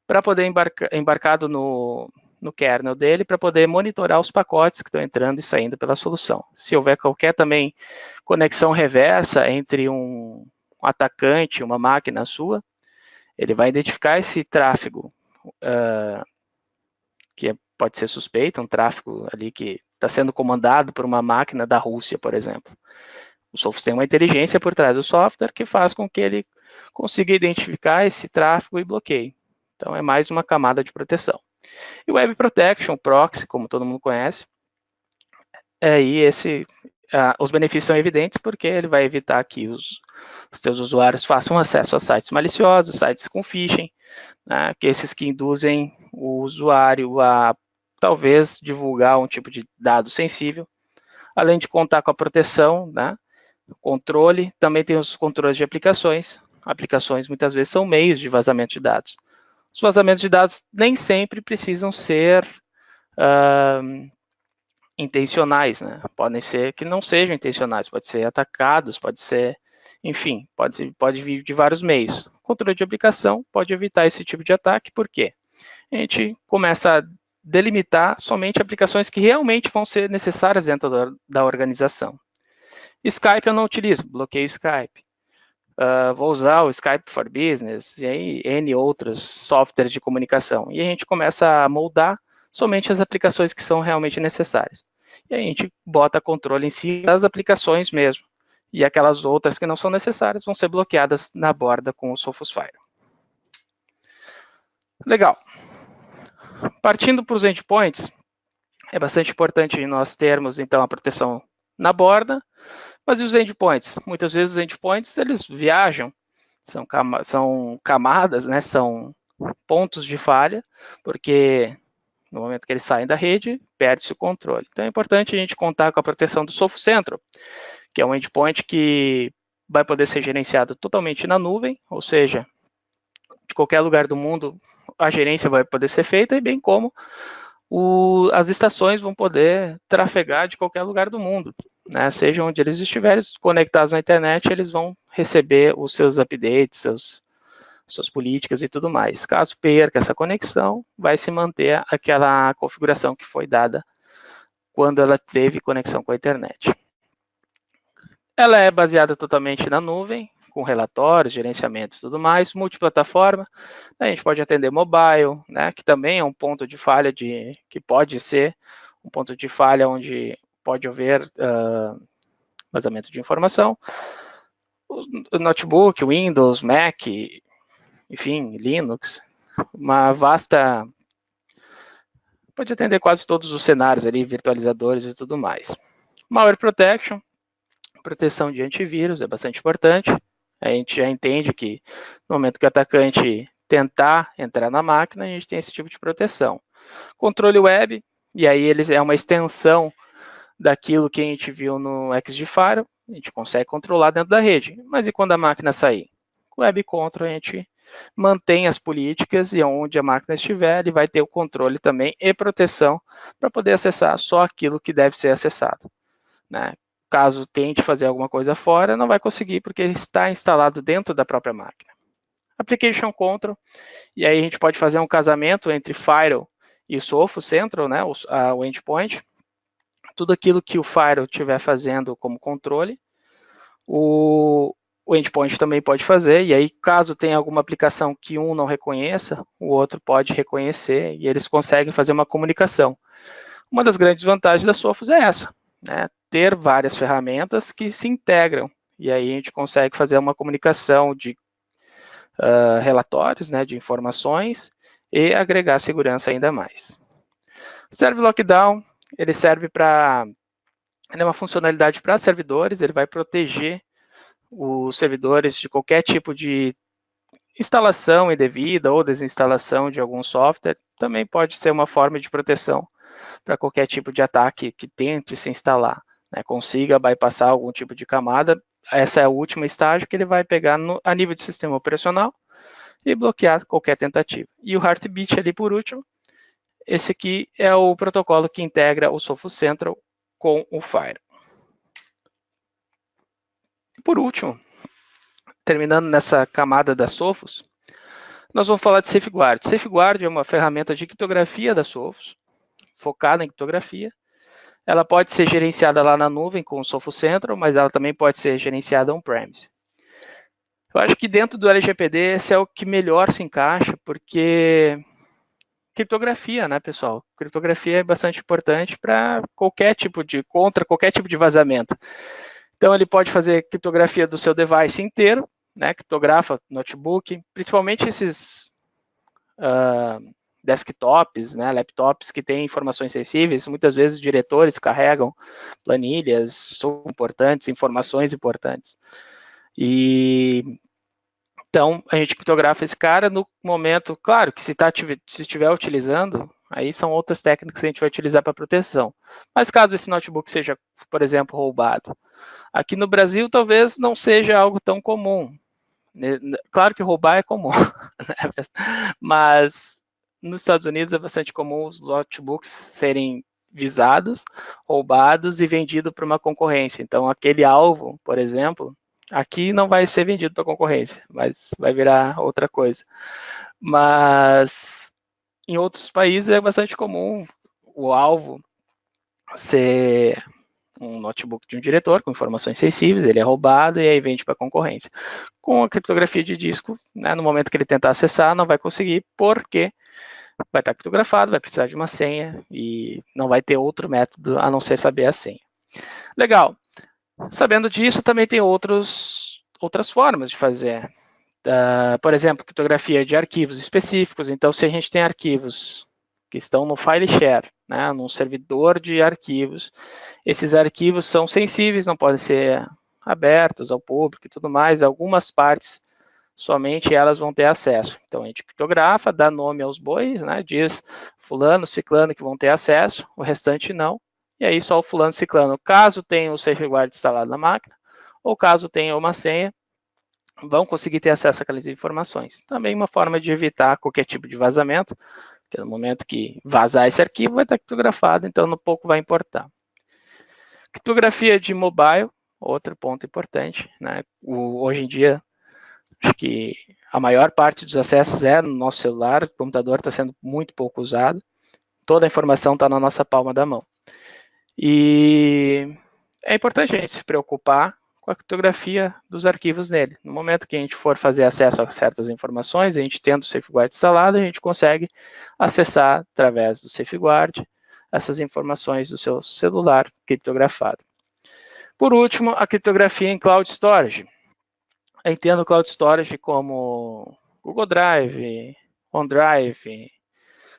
para poder embarcado no kernel dele, para poder monitorar os pacotes que estão entrando e saindo pela solução. Se houver qualquer também conexão reversa entre um atacante e uma máquina sua, ele vai identificar esse tráfego que pode ser suspeito, um tráfego ali que está sendo comandado por uma máquina da Rússia, por exemplo. O Sophos tem uma inteligência por trás do software que faz com que ele consiga identificar esse tráfego e bloqueie. Então, é mais uma camada de proteção. E o Web Protection, Proxy, como todo mundo conhece, aí os benefícios são evidentes porque ele vai evitar que os teus usuários façam acesso a sites maliciosos, sites com phishing, né, que esses que induzem o usuário a talvez divulgar um tipo de dado sensível, além de contar com a proteção, né, controle, também tem os controles de aplicações. Aplicações muitas vezes são meios de vazamento de dados. Os vazamentos de dados nem sempre precisam ser intencionais, né? Podem ser que não sejam intencionais, pode ser atacados, pode ser, enfim, pode vir de vários meios. O controle de aplicação pode evitar esse tipo de ataque, por quê? A gente começa a delimitar somente aplicações que realmente vão ser necessárias dentro da organização. Skype eu não utilizo, bloqueio Skype. Vou usar o Skype for Business e aí N outros softwares de comunicação. E a gente começa a moldar somente as aplicações que são realmente necessárias. E aí a gente bota controle em cima das aplicações mesmo. E aquelas outras que não são necessárias vão ser bloqueadas na borda com o Sophos Fire. Legal. Partindo para os endpoints, é bastante importante nós termos, então, a proteção na borda. Mas e os endpoints? Muitas vezes os endpoints, eles viajam, são camadas, né? São pontos de falha, porque no momento que eles saem da rede, perde-se o controle. Então é importante a gente contar com a proteção do Sophos Central, que é um endpoint que vai poder ser gerenciado totalmente na nuvem, ou seja, de qualquer lugar do mundo a gerência vai poder ser feita, e bem como as estações vão poder trafegar de qualquer lugar do mundo, né? Seja onde eles estiverem conectados na internet, eles vão receber os seus updates, suas políticas e tudo mais. Caso perca essa conexão, vai se manter aquela configuração que foi dada quando ela teve conexão com a internet. Ela é baseada totalmente na nuvem, com relatórios, gerenciamento e tudo mais, multiplataforma. A gente pode atender mobile, né, que também é um ponto de falha que pode ser um ponto de falha onde pode haver vazamento de informação. O notebook, Windows, Mac, enfim, Linux, uma vasta... Pode atender quase todos os cenários ali, virtualizadores e tudo mais. Malware Protection, proteção de antivírus, é bastante importante. A gente já entende que no momento que o atacante tentar entrar na máquina, a gente tem esse tipo de proteção. Controle web, e aí ele é uma extensão daquilo que a gente viu no XDFire, a gente consegue controlar dentro da rede. Mas e quando a máquina sair? Web Control, a gente mantém as políticas e onde a máquina estiver, ele vai ter o controle também e proteção para poder acessar só aquilo que deve ser acessado, né? Caso tente fazer alguma coisa fora, não vai conseguir porque está instalado dentro da própria máquina. Application Control, e aí a gente pode fazer um casamento entre Firewall e o Sophos Central, né, o endpoint. Tudo aquilo que o Firewall estiver fazendo como controle, o endpoint também pode fazer, e aí caso tenha alguma aplicação que um não reconheça, o outro pode reconhecer, e eles conseguem fazer uma comunicação. Uma das grandes vantagens da Sophos é essa, né? Ter várias ferramentas que se integram, e aí a gente consegue fazer uma comunicação de relatórios, né, de informações, e agregar segurança ainda mais. Serve Lockdown, ele serve para... Ele é uma funcionalidade para servidores, ele vai proteger os servidores de qualquer tipo de instalação indevida ou desinstalação de algum software. Também pode ser uma forma de proteção para qualquer tipo de ataque que tente se instalar, né, consiga bypassar algum tipo de camada. Essa é o último estágio que ele vai pegar a nível de sistema operacional e bloquear qualquer tentativa. E o Heartbeat ali por último, esse aqui é o protocolo que integra o Sophos Central com o Fire. Por último, terminando nessa camada da Sophos, nós vamos falar de Safeguard. Safeguard é uma ferramenta de criptografia da Sophos, focada em criptografia. Ela pode ser gerenciada lá na nuvem com o Sophos Central, mas ela também pode ser gerenciada on-premise. Eu acho que dentro do LGPD esse é o que melhor se encaixa, porque criptografia, né, pessoal? Criptografia é bastante importante para contra qualquer tipo de vazamento. Então ele pode fazer criptografia do seu device inteiro, né? Criptografa notebook, principalmente esses desktops, né, laptops que têm informações sensíveis, muitas vezes diretores carregam planilhas, são importantes, informações importantes. E então a gente criptografa esse cara no momento, claro que se estiver utilizando, aí são outras técnicas que a gente vai utilizar para proteção. Mas caso esse notebook seja, por exemplo, roubado, aqui no Brasil talvez não seja algo tão comum. Claro que roubar é comum, né? Mas nos Estados Unidos é bastante comum os notebooks serem visados, roubados e vendidos para uma concorrência. Então, aquele alvo, por exemplo, aqui não vai ser vendido para concorrência, mas vai virar outra coisa. Mas em outros países é bastante comum o alvo ser um notebook de um diretor com informações sensíveis, ele é roubado e aí vende para a concorrência. Com a criptografia de disco, né, no momento que ele tentar acessar, não vai conseguir, porque vai estar criptografado, vai precisar de uma senha e não vai ter outro método a não ser saber a senha. Legal. Sabendo disso, também tem outras formas de fazer. Por exemplo, criptografia de arquivos específicos. Então, se a gente tem arquivos que estão no file share, né, num servidor de arquivos, esses arquivos são sensíveis, não podem ser abertos ao público e tudo mais. Algumas partes, somente elas vão ter acesso. Então, a gente criptografa, dá nome aos bois, né, diz fulano, ciclano que vão ter acesso, o restante não. E aí só o fulano, ciclano, caso tenha o safeguard instalado na máquina, ou caso tenha uma senha, vão conseguir ter acesso àquelas informações. Também uma forma de evitar qualquer tipo de vazamento, porque no momento que vazar esse arquivo vai estar criptografado, então no pouco vai importar. Criptografia de mobile, outro ponto importante, né? Hoje em dia, acho que a maior parte dos acessos é no nosso celular, o computador está sendo muito pouco usado, toda a informação está na nossa palma da mão. E é importante a gente se preocupar com a criptografia dos arquivos nele. No momento que a gente for fazer acesso a certas informações, a gente tendo o safeguard instalado, a gente consegue acessar através do safeguard essas informações do seu celular criptografado. Por último, a criptografia em cloud storage. Eu entendo cloud storage como Google Drive, OneDrive,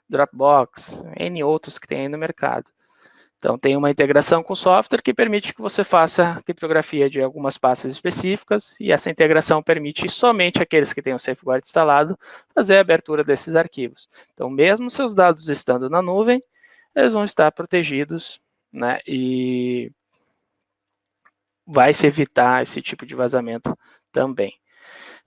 Dropbox, N outros que tem aí no mercado. Então, tem uma integração com o software que permite que você faça criptografia de algumas pastas específicas e essa integração permite somente aqueles que têm o safeguard instalado fazer a abertura desses arquivos. Então, mesmo seus dados estando na nuvem, eles vão estar protegidos, né, e vai se evitar esse tipo de vazamento também.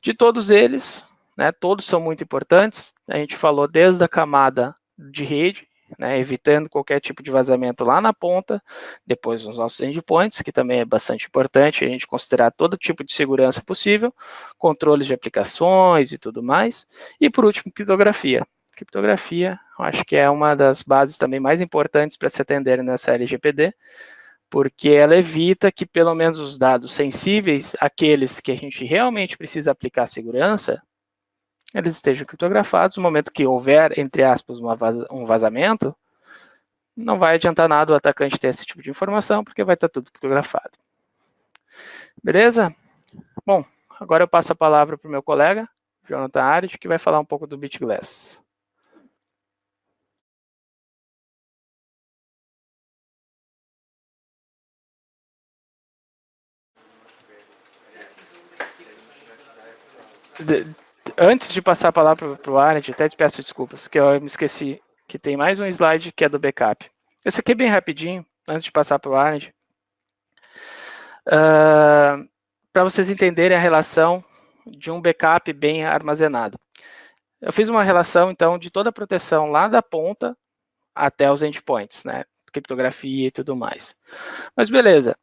De todos eles, né, todos são muito importantes, a gente falou desde a camada de rede, né, evitando qualquer tipo de vazamento lá na ponta, depois nos nossos endpoints, que também é bastante importante a gente considerar todo tipo de segurança possível, controles de aplicações e tudo mais, e por último, criptografia. Criptografia, acho que é uma das bases também mais importantes para se atender nessa LGPD, porque ela evita que pelo menos os dados sensíveis, aqueles que a gente realmente precisa aplicar segurança, eles estejam criptografados. No momento que houver, entre aspas, um vazamento, não vai adiantar nada o atacante ter esse tipo de informação, porque vai estar tudo criptografado. Beleza? Bom, agora eu passo a palavra para o meu colega, Jonathan Arid, que vai falar um pouco do BitGlass. Antes de passar a palavra para o Arid, até te peço desculpas, que eu me esqueci que tem mais um slide que é do backup. Esse aqui é bem rapidinho, antes de passar para o Arid. Para vocês entenderem a relação de um backup bem armazenado. Eu fiz uma relação, então, de toda a proteção lá da ponta até os endpoints, né? Criptografia e tudo mais. Mas beleza.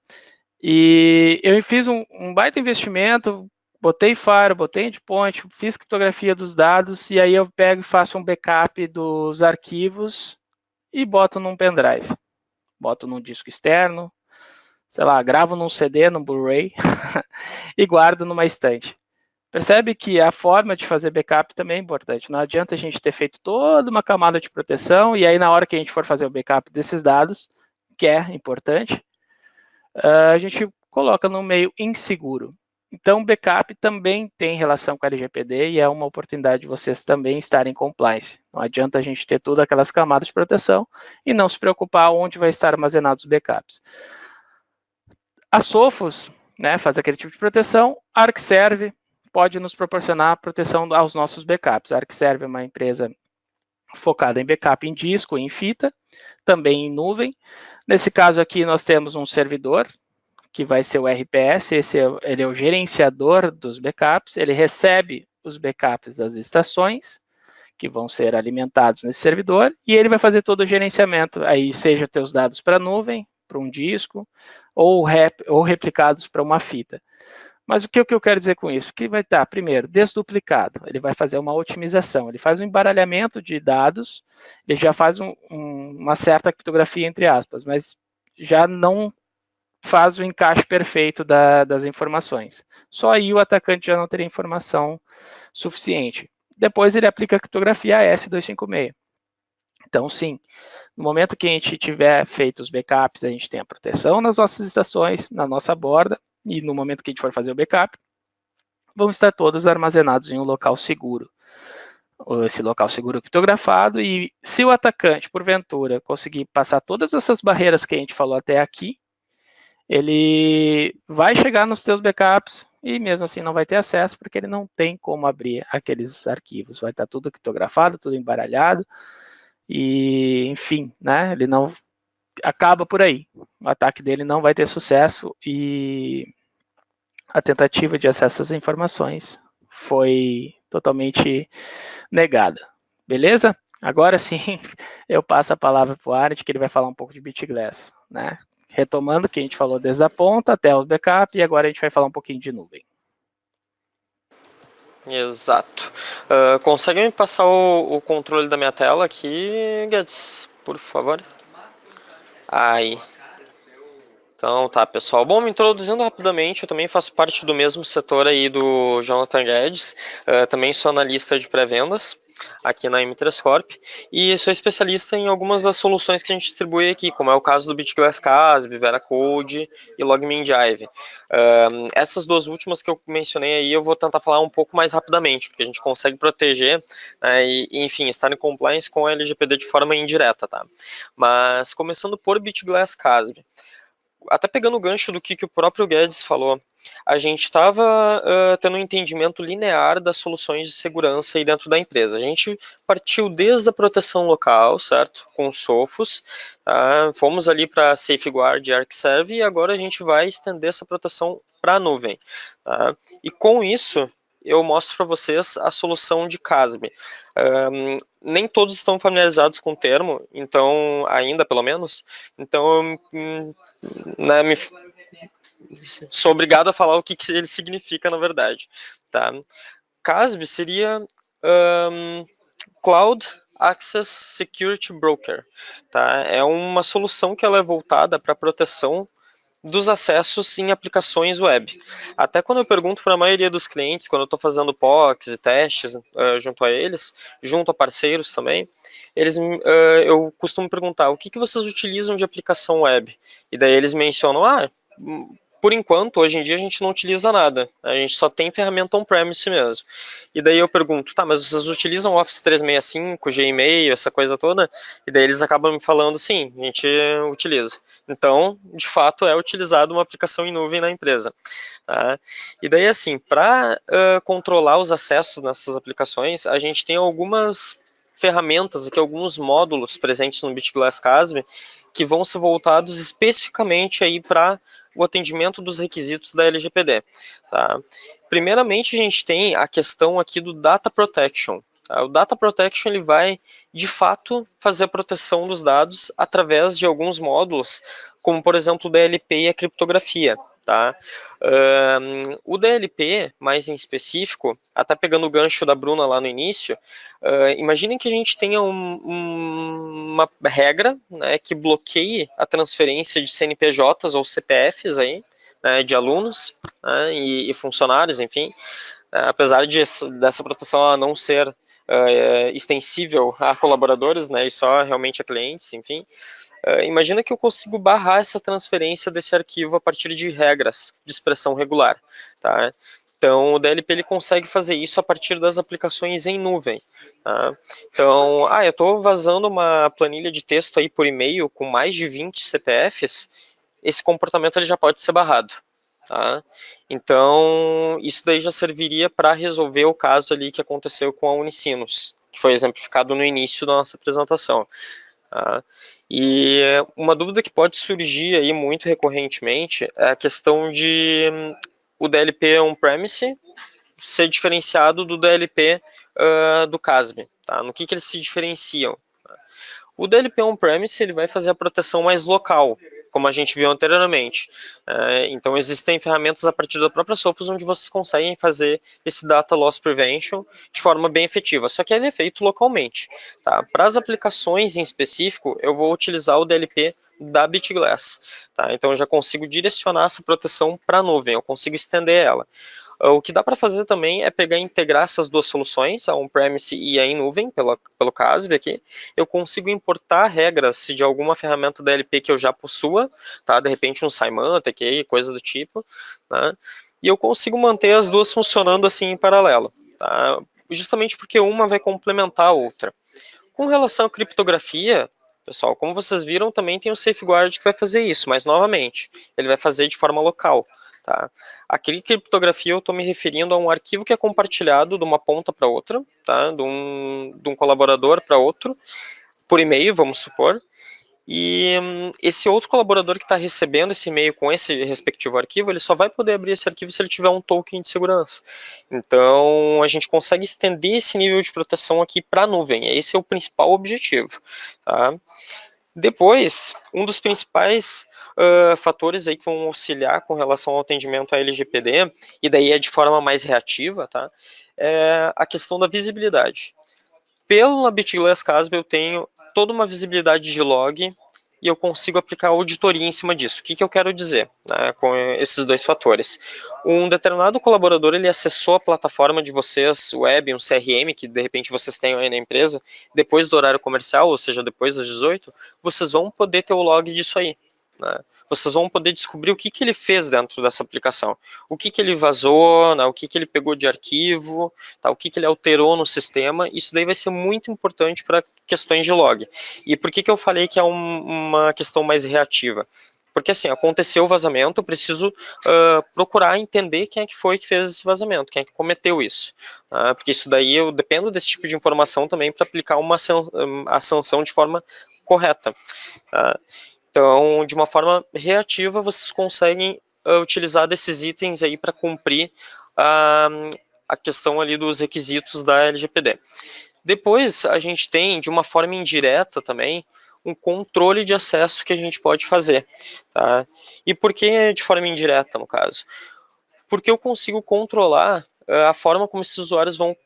E eu fiz um baita investimento, botei firewall, botei endpoint, fiz criptografia dos dados, e aí eu pego e faço um backup dos arquivos e boto num pendrive. Boto num disco externo, sei lá, gravo num CD, num Blu-ray e guardo numa estante. Percebe que a forma de fazer backup também é importante. Não adianta a gente ter feito toda uma camada de proteção e aí na hora que a gente for fazer o backup desses dados, que é importante, a gente coloca no meio inseguro. Então, o backup também tem relação com a LGPD e é uma oportunidade de vocês também estarem em compliance. Não adianta a gente ter todas aquelas camadas de proteção e não se preocupar onde vai estar armazenados os backups. A Sophos, né, faz aquele tipo de proteção. A Arcserve pode nos proporcionar proteção aos nossos backups. A Arcserve é uma empresa focada em backup em disco, em fita, também em nuvem. Nesse caso aqui, nós temos um servidor, que vai ser o RPS, ele é o gerenciador dos backups, ele recebe os backups das estações, que vão ser alimentados nesse servidor, e ele vai fazer todo o gerenciamento, aí seja teus dados para a nuvem, para um disco, ou replicados para uma fita. Mas o que eu quero dizer com isso? Que vai estar, primeiro, desduplicado. Ele vai fazer uma otimização. Ele faz um embaralhamento de dados, ele já faz uma certa criptografia, entre aspas, mas já não faz o encaixe perfeito das informações. Só aí o atacante já não teria informação suficiente. Depois ele aplica a criptografia AES-256. Então, sim, no momento que a gente tiver feito os backups, a gente tem a proteção nas nossas estações, na nossa borda, e no momento que a gente for fazer o backup, vão estar todos armazenados em um local seguro. Esse local seguro criptografado, e se o atacante, porventura, conseguir passar todas essas barreiras que a gente falou até aqui, ele vai chegar nos seus backups e mesmo assim não vai ter acesso, porque ele não tem como abrir aqueles arquivos. Vai estar tudo criptografado, tudo embaralhado, e enfim, né? Ele não acaba por aí. O ataque dele não vai ter sucesso e a tentativa de acesso às informações foi totalmente negada. Beleza? Agora sim, eu passo a palavra para o Arendt, que ele vai falar um pouco de BitGlass, né? Retomando o que a gente falou desde a ponta até o backup, e agora a gente vai falar um pouquinho de nuvem. Exato. Consegue me passar o controle da minha tela aqui, Guedes, por favor? Aí. Então, tá, pessoal. Bom, me introduzindo rapidamente, eu também faço parte do mesmo setor aí do Jonathan Guedes, também sou analista de pré-vendas aqui na M3 Corp, e sou especialista em algumas das soluções que a gente distribui aqui, como é o caso do BitGlass Casb, Veracode e LogMeIn Jive. Essas duas últimas que eu mencionei aí, eu vou tentar falar um pouco mais rapidamente, porque a gente consegue proteger e, enfim, estar em compliance com a LGPD de forma indireta, tá? Mas, começando por BitGlass Casb. Até pegando o gancho do que o próprio Guedes falou, a gente estava tendo um entendimento linear das soluções de segurança aí dentro da empresa. A gente partiu desde a proteção local, certo? Com o Sophos, fomos ali para Safeguard e Arcserve e agora a gente vai estender essa proteção para a nuvem. Tá? E com isso, eu mostro para vocês a solução de CASB. Nem todos estão familiarizados com o termo, então, ainda pelo menos, então né, sou obrigado a falar o que ele significa na verdade. Tá? CASB seria Cloud Access Security Broker. Tá? É uma solução que ela é voltada para a proteção dos acessos em aplicações web. Até quando eu pergunto para a maioria dos clientes, quando eu estou fazendo POCs e testes junto a eles, junto a parceiros também, eu costumo perguntar, o que vocês utilizam de aplicação web? E daí eles mencionam, por enquanto, hoje em dia a gente não utiliza nada, a gente só tem ferramenta on-premise mesmo. E daí eu pergunto, tá, mas vocês utilizam Office 365, Gmail, essa coisa toda? E daí eles acabam me falando, sim, a gente utiliza. Então, de fato, é utilizado uma aplicação em nuvem na empresa. Tá? E daí, assim, para controlar os acessos nessas aplicações, a gente tem algumas ferramentas, aqui, alguns módulos presentes no BitGlass Casb, que vão ser voltados especificamente aí para o atendimento dos requisitos da LGPD. Tá? Primeiramente, a gente tem a questão aqui do Data Protection. Tá? O Data Protection ele vai, de fato, fazer a proteção dos dados através de alguns módulos, como, por exemplo, o DLP e a criptografia. Tá? O DLP, mais em específico, até pegando o gancho da Bruna lá no início, imaginem que a gente tenha uma regra, né, que bloqueie a transferência de CNPJs ou CPFs aí, né, de alunos, né, e funcionários, enfim, apesar dessa proteção não ser extensível a colaboradores, né, e só realmente a clientes, enfim. imagina que eu consigo barrar essa transferência desse arquivo a partir de regras de expressão regular, tá? Então, o DLP ele consegue fazer isso a partir das aplicações em nuvem. Tá? Então, eu estou vazando uma planilha de texto aí por e-mail com mais de 20 CPFs, esse comportamento ele já pode ser barrado. Tá? Então, isso daí já serviria para resolver o caso ali que aconteceu com a Unicinos, que foi exemplificado no início da nossa apresentação. Tá? E uma dúvida que pode surgir aí muito recorrentemente é a questão de o DLP on-premise ser diferenciado do DLP do CASB. Tá? No que eles se diferenciam? O DLP on-premise ele vai fazer a proteção mais local, como a gente viu anteriormente. Então, existem ferramentas a partir da própria Sophos onde vocês conseguem fazer esse Data Loss Prevention de forma bem efetiva, só que ele é feito localmente. Tá? Para as aplicações em específico, eu vou utilizar o DLP da BitGlass. Tá? Então, eu já consigo direcionar essa proteção para a nuvem, eu consigo estender ela. O que dá para fazer também é pegar e integrar essas duas soluções, a on-premise e a em nuvem, pelo CASB aqui. Eu consigo importar regras de alguma ferramenta DLP que eu já possua, tá? De repente um Symantec, coisa do tipo, tá? E eu consigo manter as duas funcionando assim em paralelo, tá? Justamente porque uma vai complementar a outra. Com relação à criptografia, pessoal, como vocês viram, também tem o Safeguard que vai fazer isso, mas novamente, ele vai fazer de forma local. Tá? A criptografia eu estou me referindo a um arquivo que é compartilhado de uma ponta para outra, tá? de um colaborador para outro, por e-mail, vamos supor, e esse outro colaborador que está recebendo esse e-mail com esse respectivo arquivo, ele só vai poder abrir esse arquivo se ele tiver um token de segurança. Então, a gente consegue estender esse nível de proteção aqui para a nuvem. Esse é o principal objetivo. Tá? Depois, um dos principais fatores aí que vão auxiliar com relação ao atendimento à LGPD, e daí é de forma mais reativa, tá? É a questão da visibilidade. Pela BitGlass CASB eu tenho toda uma visibilidade de log e eu consigo aplicar auditoria em cima disso. O que eu quero dizer, né, com esses dois fatores? Um determinado colaborador ele acessou a plataforma de vocês, web, um CRM, que de repente vocês tenham aí na empresa, depois do horário comercial, ou seja, depois das 18, vocês vão poder ter o log disso aí. Né? Vocês vão poder descobrir o que ele fez dentro dessa aplicação. O que ele vazou, né, o que ele pegou de arquivo, tá, o que ele alterou no sistema. Isso daí vai ser muito importante para questões de log. E por que eu falei que é uma questão mais reativa? Porque assim, aconteceu o vazamento, eu preciso procurar entender quem é que foi que fez esse vazamento, quem é que cometeu isso. Porque isso daí eu dependo desse tipo de informação também para aplicar a sanção de forma correta. Então, de uma forma reativa, vocês conseguem utilizar desses itens aí para cumprir a questão ali dos requisitos da LGPD. Depois, a gente tem, de uma forma indireta também, um controle de acesso que a gente pode fazer. Tá? E por que de forma indireta, no caso? Porque eu consigo controlar a forma como esses usuários vão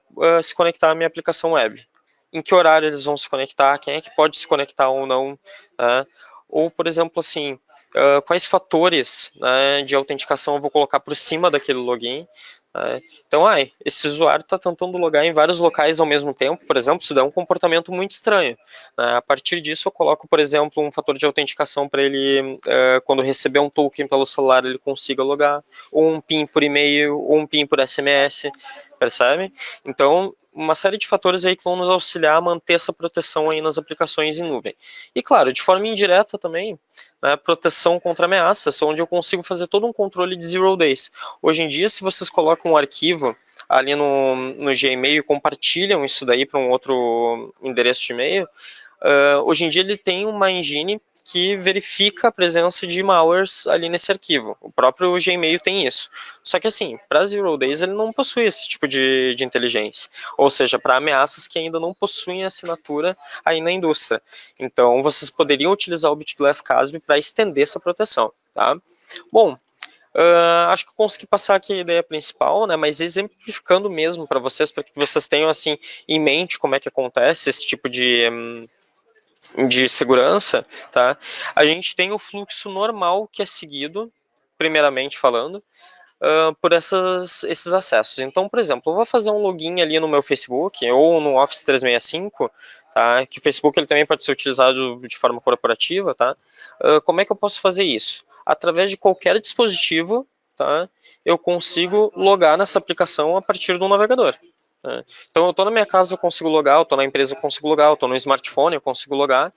se conectar à minha aplicação web. Em que horário eles vão se conectar, quem é que pode se conectar ou não. Tá? Ou, por exemplo, assim, quais fatores, né, de autenticação eu vou colocar por cima daquele login. Então, esse usuário está tentando logar em vários locais ao mesmo tempo, por exemplo, isso dá um comportamento muito estranho. A partir disso, eu coloco, por exemplo, um fator de autenticação para ele, quando receber um token pelo celular, ele consiga logar, ou um PIN por e-mail, ou um PIN por SMS, percebe? Então, uma série de fatores aí que vão nos auxiliar a manter essa proteção aí nas aplicações em nuvem. E claro, de forma indireta também, né, proteção contra ameaças, onde eu consigo fazer todo um controle de zero days. Hoje em dia, se vocês colocam um arquivo ali no Gmail e compartilham isso daí para um outro endereço de e-mail, hoje em dia ele tem uma engine que verifica a presença de malwares ali nesse arquivo. O próprio Gmail tem isso. Só que assim, para Zero Days ele não possui esse tipo de inteligência. Ou seja, para ameaças que ainda não possuem assinatura aí na indústria. Então, vocês poderiam utilizar o BitGlass CASB para estender essa proteção. Tá? Bom, acho que eu consegui passar aqui a ideia principal, né, mas exemplificando mesmo para vocês, para que vocês tenham assim em mente como é que acontece esse tipo de segurança, tá? A gente tem o fluxo normal que é seguido, primeiramente falando, por esses acessos. Então, por exemplo, eu vou fazer um login ali no meu Facebook ou no Office 365, tá? Que o Facebook ele também pode ser utilizado de forma corporativa, tá? Como é que eu posso fazer isso? Através de qualquer dispositivo, tá? Eu consigo logar nessa aplicação a partir do navegador. Tá? Então, eu estou na minha casa, eu consigo logar, eu estou na empresa, eu consigo logar, eu estou no smartphone, eu consigo logar,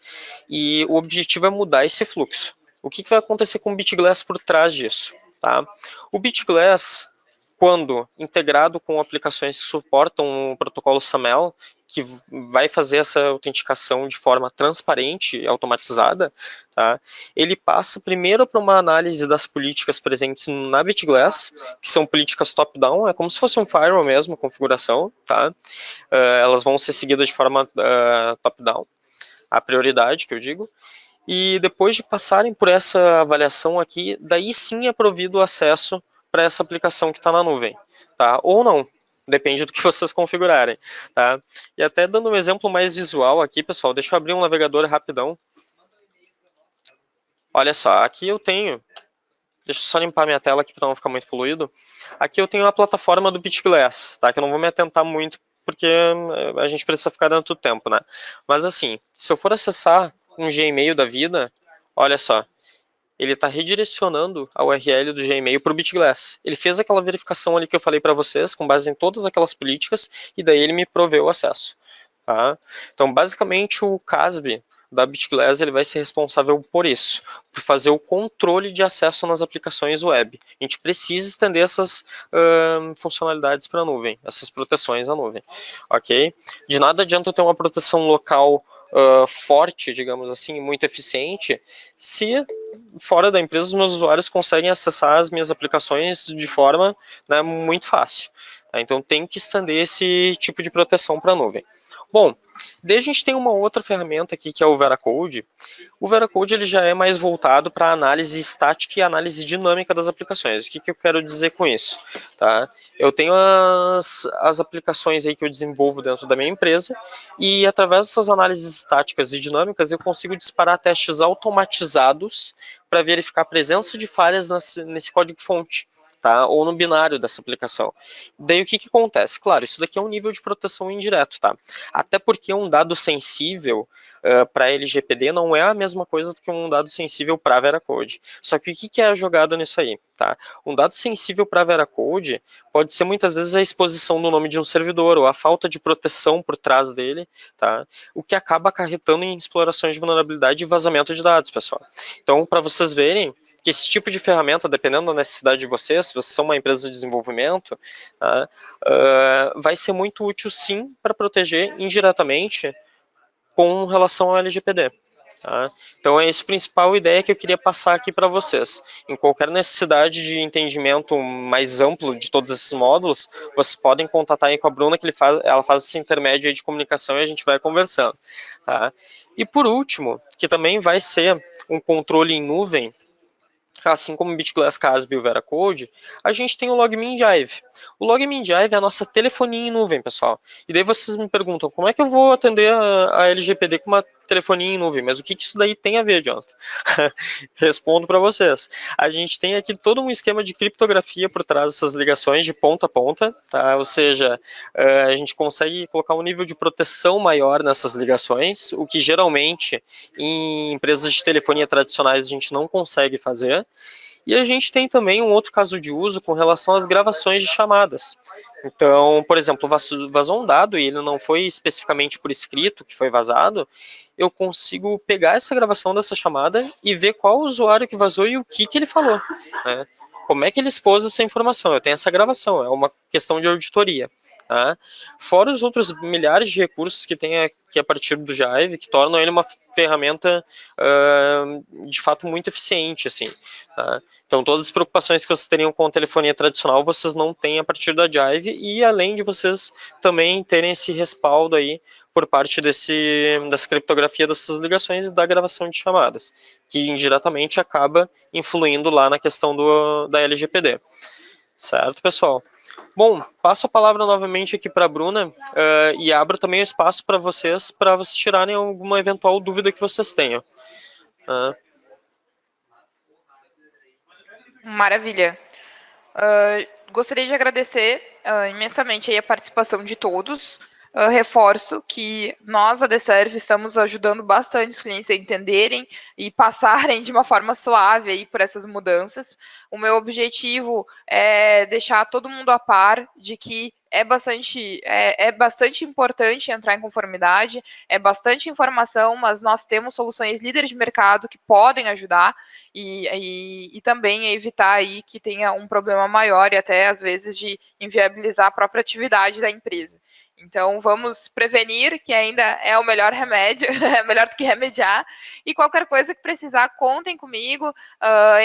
e o objetivo é mudar esse fluxo. O que vai acontecer com o BitGlass por trás disso? Tá? O BitGlass, quando integrado com aplicações que suportam o protocolo SAML, que vai fazer essa autenticação de forma transparente e automatizada, tá? Ele passa primeiro para uma análise das políticas presentes na BitGlass, que são políticas top-down, é como se fosse um firewall mesmo, a configuração, tá? Elas vão ser seguidas de forma top-down, a prioridade que eu digo, e depois de passarem por essa avaliação aqui, daí sim é provido o acesso para essa aplicação que está na nuvem, tá? Ou não, depende do que vocês configurarem, tá? E até dando um exemplo mais visual aqui, pessoal, deixa eu abrir um navegador rapidão. Olha só, aqui eu tenho, deixa eu só limpar minha tela aqui para não ficar muito poluído. Aqui eu tenho a plataforma do BitGlass, tá? Que eu não vou me atentar muito porque a gente precisa ficar dentro do tempo, né? Mas assim, se eu for acessar um Gmail da vida, olha só, ele está redirecionando a URL do Gmail para o BitGlass. Ele fez aquela verificação ali que eu falei para vocês, com base em todas aquelas políticas, e daí ele me proveu o acesso. Tá? Então, basicamente, o CASB da BitGlass ele vai ser responsável por isso, por fazer o controle de acesso nas aplicações web. A gente precisa estender essas funcionalidades para a nuvem, essas proteções à nuvem. Ok? De nada adianta eu ter uma proteção local forte, digamos assim, muito eficiente, se fora da empresa os meus usuários conseguem acessar as minhas aplicações de forma, né, muito fácil. Tá? Então tem que estender esse tipo de proteção para a nuvem. Bom, daí a gente tem uma outra ferramenta aqui que é o Veracode. O Veracode ele já é mais voltado para análise estática e análise dinâmica das aplicações. O que eu quero dizer com isso? Tá? Eu tenho as aplicações aí que eu desenvolvo dentro da minha empresa e através dessas análises estáticas e dinâmicas eu consigo disparar testes automatizados para verificar a presença de falhas nesse código-fonte. Tá? Ou no binário dessa aplicação. Daí o que acontece? Claro, isso daqui é um nível de proteção indireto, tá? Até porque um dado sensível para LGPD não é a mesma coisa do que um dado sensível para Veracode. Só que o que é a jogada nisso aí? Tá? Um dado sensível para Veracode pode ser muitas vezes a exposição do nome de um servidor ou a falta de proteção por trás dele, tá? O que acaba acarretando em explorações de vulnerabilidade e vazamento de dados, pessoal. Então, para vocês verem, que esse tipo de ferramenta, dependendo da necessidade de vocês, se vocês são uma empresa de desenvolvimento, tá, vai ser muito útil sim para proteger indiretamente com relação ao LGPD. Tá? Então é essa a principal ideia que eu queria passar aqui para vocês. Em qualquer necessidade de entendimento mais amplo de todos esses módulos, vocês podem contatar aí com a Bruna, que ela faz esse intermédio aí de comunicação e a gente vai conversando. Tá? E por último, que também vai ser um controle em nuvem, assim como o BitGlass, CASB e o Veracode, a gente tem o LogMeIn Jive. O LogMeIn Jive é a nossa telefonia em nuvem, pessoal. E daí vocês me perguntam, como é que eu vou atender a LGPD com uma telefonia em nuvem? Mas o que isso daí tem a ver, Jonathan? Respondo para vocês. A gente tem aqui todo um esquema de criptografia por trás dessas ligações de ponta a ponta, tá? Ou seja, a gente consegue colocar um nível de proteção maior nessas ligações, o que geralmente em empresas de telefonia tradicionais a gente não consegue fazer. E a gente tem também um outro caso de uso com relação às gravações de chamadas. Então, por exemplo, vazou um dado e ele não foi especificamente por escrito que foi vazado, eu consigo pegar essa gravação dessa chamada e ver qual usuário que vazou e o que ele falou. Né? Como é que ele expôs essa informação? Eu tenho essa gravação, é uma questão de auditoria. Tá? Fora os outros milhares de recursos que tem aqui a partir do Jive, que tornam ele uma ferramenta de fato muito eficiente. Assim, tá? Então, todas as preocupações que vocês teriam com a telefonia tradicional, vocês não têm a partir da Jive, e além de vocês também terem esse respaldo aí por parte dessa criptografia dessas ligações e da gravação de chamadas, que indiretamente acaba influindo lá na questão da LGPD. Certo, pessoal? Bom, passo a palavra novamente aqui para a Bruna e abro também o espaço para vocês tirarem alguma eventual dúvida que vocês tenham. Maravilha. Gostaria de agradecer imensamente aí a participação de todos. reforço que nós, a Deserve, estamos ajudando bastante os clientes a entenderem e passarem de uma forma suave aí por essas mudanças. O meu objetivo é deixar todo mundo a par de que é bastante importante entrar em conformidade, é bastante informação, mas nós temos soluções líderes de mercado que podem ajudar e também evitar aí que tenha um problema maior e até às vezes de inviabilizar a própria atividade da empresa. Então, vamos prevenir, que ainda é o melhor remédio, é melhor do que remediar. E qualquer coisa que precisar, contem comigo.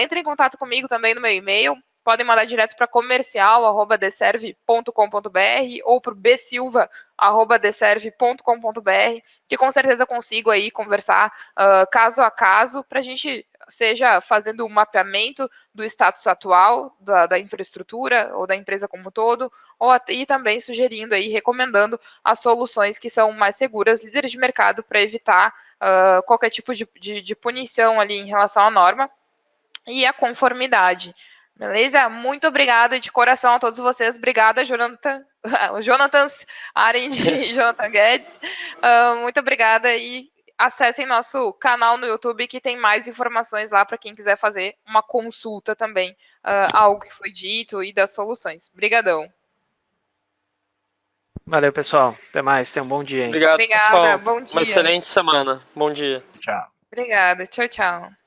Entrem em contato comigo também no meu e-mail. Podem mandar direto para comercial@deserve.com.br ou para o bsilva@deserve.com.br, que com certeza consigo aí conversar caso a caso, para a gente seja fazendo um mapeamento do status atual da infraestrutura ou da empresa como um todo, e também sugerindo aí, recomendando as soluções que são mais seguras, líderes de mercado, para evitar qualquer tipo de punição ali em relação à norma e a conformidade. Beleza? Muito obrigada de coração a todos vocês. Obrigada, Jonathan, Jonathan Arendt e Jonathan Guedes. Muito obrigada e acessem nosso canal no YouTube que tem mais informações lá para quem quiser fazer uma consulta também, algo que foi dito e das soluções. Obrigadão. Valeu, pessoal. Até mais. Tenham um bom dia, hein? Obrigado, Obrigada, pessoal. bom Uma dia. excelente semana. Bom dia. Tchau. Obrigada, tchau, tchau.